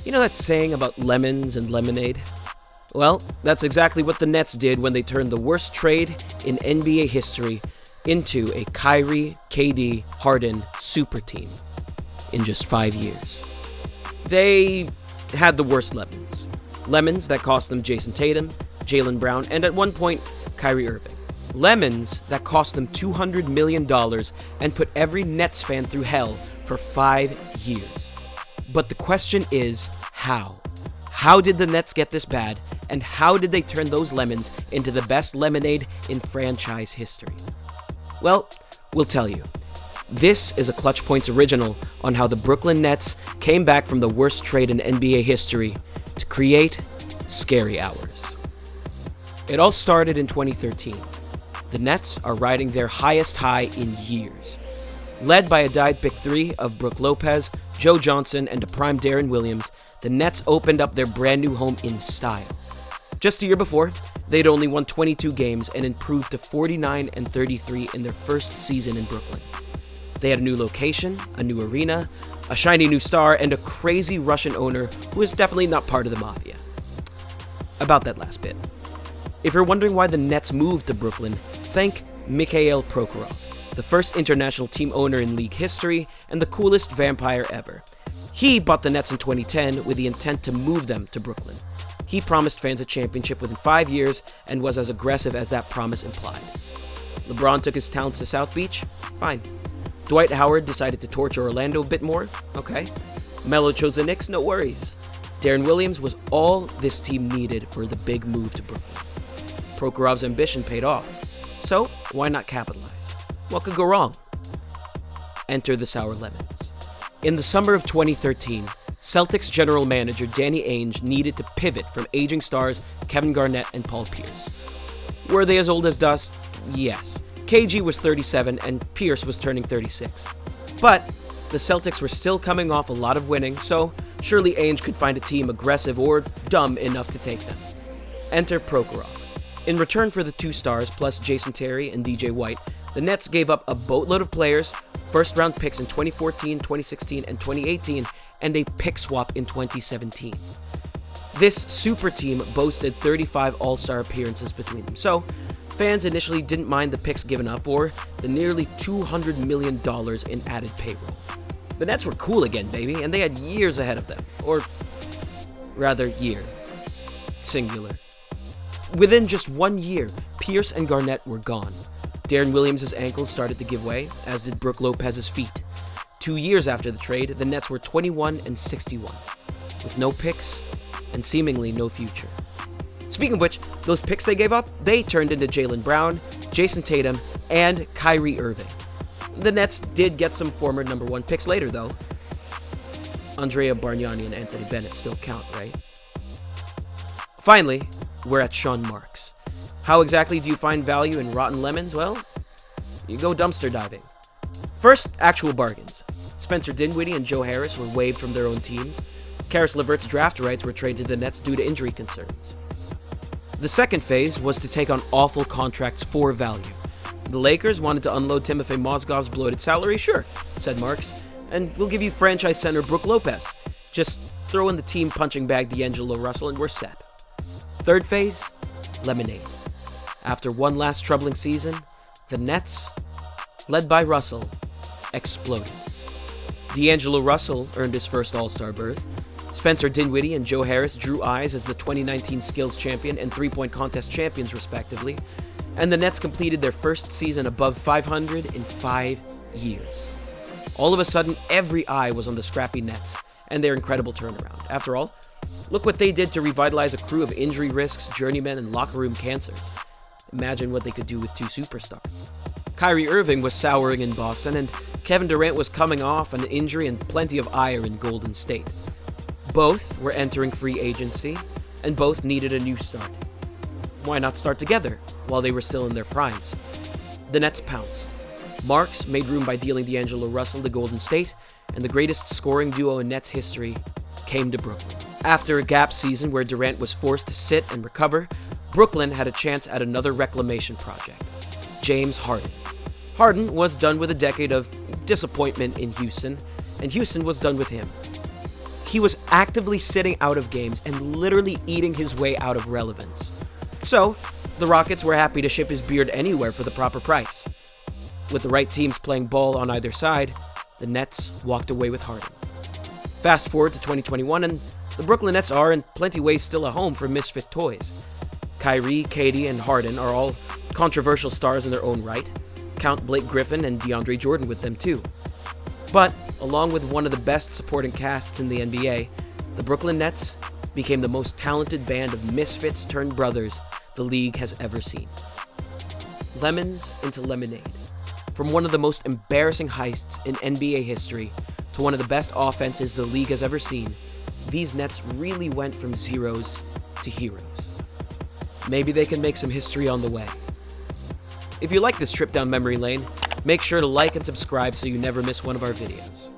You know that saying about lemons and lemonade? Well, that's exactly what the Nets did when they turned the worst trade in NBA history into a Kyrie, KD-Harden super team in just 5 years. They had the worst lemons. Lemons that cost them Jason Tatum, Jaylen Brown, and at one point, Kyrie Irving. Lemons that cost them $200 million and put every Nets fan through hell for 5 years. But the question is, how? How did the Nets get this bad, and how did they turn those lemons into the best lemonade in franchise history? Well, we'll tell you. This is a ClutchPoints original on how the Brooklyn Nets came back from the worst trade in NBA history to create Scary Hours. It all started in 2013. The Nets are riding their highest high in years. Led by a dyed pick 3 of Brook Lopez, Joe Johnson, and a prime Darren Williams, the Nets opened up their brand new home in style. Just a year before, they'd only won 22 games and improved to 49-33 in their first season in Brooklyn. They had a new location, a new arena, a shiny new star, and a crazy Russian owner who is definitely not part of the mafia. About that last bit. If you're wondering why the Nets moved to Brooklyn, thank Mikhail Prokhorov, the first international team owner in league history and the coolest vampire ever. He bought the Nets in 2010 with the intent to move them to Brooklyn. He promised fans a championship within 5 years and was as aggressive as that promise implied. LeBron took his talents to South Beach? Fine. Dwight Howard decided to torture Orlando a bit more? Okay. Melo chose the Knicks? No worries. Darren Williams was all this team needed for the big move to Brooklyn. Prokhorov's ambition paid off. So, why not capitalize? What could go wrong? Enter the sour lemons. In the summer of 2013, Celtics general manager Danny Ainge needed to pivot from aging stars Kevin Garnett and Paul Pierce. Were they as old as dust? Yes. KG was 37 and Pierce was turning 36. But the Celtics were still coming off a lot of winning, so surely Ainge could find a team aggressive or dumb enough to take them. Enter Prokhorov. In return for the 2 stars plus Jason Terry and DJ White, the Nets gave up a boatload of players, first-round picks in 2014, 2016, and 2018, and a pick swap in 2017. This super team boasted 35 All-Star appearances between them, so fans initially didn't mind the picks given up or the nearly $200 million in added payroll. The Nets were cool again, baby, and they had years ahead of them. Or rather, year. Singular. Within just 1 year, Pierce and Garnett were gone. Darren Williams' ankles started to give way, as did Brook Lopez's feet. 2 years after the trade, the Nets were 21-61, with no picks and seemingly no future. Speaking of which, those picks they gave up, they turned into Jaylen Brown, Jason Tatum, and Kyrie Irving. The Nets did get some former number 1 picks later, though. Andrea Bargnani and Anthony Bennett still count, right? Finally, we're at Sean Marks. How exactly do you find value in rotten lemons? Well, you go dumpster diving. First, actual bargains. Spencer Dinwiddie and Joe Harris were waived from their own teams. Karis LeVert's draft rights were traded to the Nets due to injury concerns. The second phase was to take on awful contracts for value. The Lakers wanted to unload Timofey Mozgov's bloated salary? Sure, said Marks, and we'll give you franchise center Brook Lopez. Just throw in the team punching bag D'Angelo Russell and we're set. Third phase, lemonade. After one last troubling season, the Nets, led by Russell, exploded. D'Angelo Russell earned his first All-Star berth. Spencer Dinwiddie and Joe Harris drew eyes as the 2019 Skills Champion and 3-point contest champions, respectively. And the Nets completed their first season above 500 in 5 years. All of a sudden, every eye was on the scrappy Nets and their incredible turnaround. After all, look what they did to revitalize a crew of injury risks, journeymen, and locker room cancers. Imagine what they could do with 2 superstars. Kyrie Irving was souring in Boston, and Kevin Durant was coming off an injury and plenty of ire in Golden State. Both were entering free agency, and both needed a new start. Why not start together while they were still in their primes? The Nets pounced. Marks made room by dealing D'Angelo Russell to Golden State, and the greatest scoring duo in Nets history came to Brooklyn. After a gap season where Durant was forced to sit and recover, Brooklyn had a chance at another reclamation project, James Harden. Harden was done with a decade of disappointment in Houston, and Houston was done with him. He was actively sitting out of games and literally eating his way out of relevance. So, the Rockets were happy to ship his beard anywhere for the proper price. With the right teams playing ball on either side, the Nets walked away with Harden. Fast forward to 2021, and the Brooklyn Nets are in plenty ways still a home for misfit toys. Kyrie, KD, and Harden are all controversial stars in their own right. Count Blake Griffin and DeAndre Jordan with them too. But, along with one of the best supporting casts in the NBA, the Brooklyn Nets became the most talented band of misfits turned brothers the league has ever seen. Lemons into lemonade. From one of the most embarrassing heists in NBA history to one of the best offenses the league has ever seen, these Nets really went from zeros to heroes. Maybe they can make some history on the way. If you like this trip down memory lane, make sure to like and subscribe so you never miss one of our videos.